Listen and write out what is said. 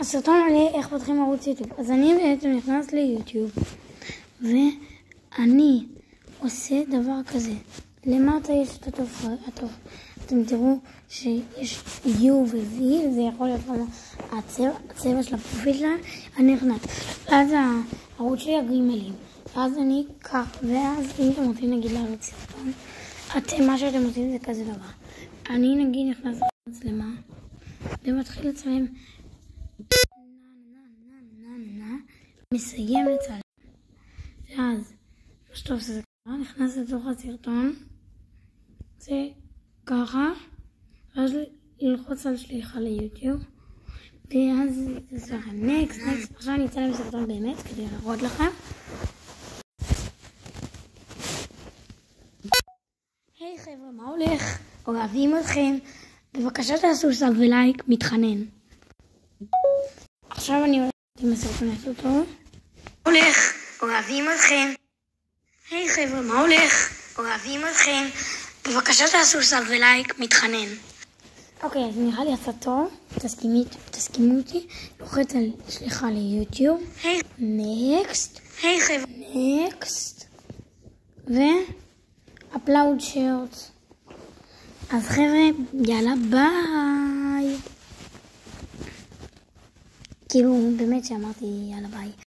הסרטון עולה איך פותחים ערוץ יוטיוב. אז אני בעצם נכנס ליוטיוב ואני עושה דבר כזה. למטה יש את התופעה, אתם תראו שיש U ו-V, זה יכול להיות גם הצבע של הפרופיל שלהם. אני נכנס, ואז הערוץ שלי הגרימלים, ואז אני כך, ואז אם אתם רוצים נגיד לעלות סרטון, מה שאתם עושים זה כזה דבר. אני נגיד נכנס למצלמה ומתחיל לצלם, מסיים לצלם, ואז מה שאתה עושה זה ככה, נכנס לתוך הסרטון, זה ככה, ואז ללחוץ על שליחה ליוטיוב, ואז זה לכם נקסט. עכשיו אני אצלם סרטון באמת כדי להראות לכם. היי חבר'ה, מה הולך? אוהבים אתכם, בבקשה תעשו סאב ולייק, מתחנן. עכשיו אני הולכת עם הסרטון אותו. הולך, אוהבים אתכם. היי חבר'ה, מה הולך? אוהבים אתכם, בבקשה תעשו סאב ולייק, מתחנן. אוקיי, אז נראה לי עשה טוב, תסכימו אותי, לוחץ על שליחה ליוטיוב. היי, נקסט. היי חבר'ה, נקסט. אפלאוד שירט. אז חבר'ה, יאללה ביי. כאילו באמת שאמרתי יאללה ביי.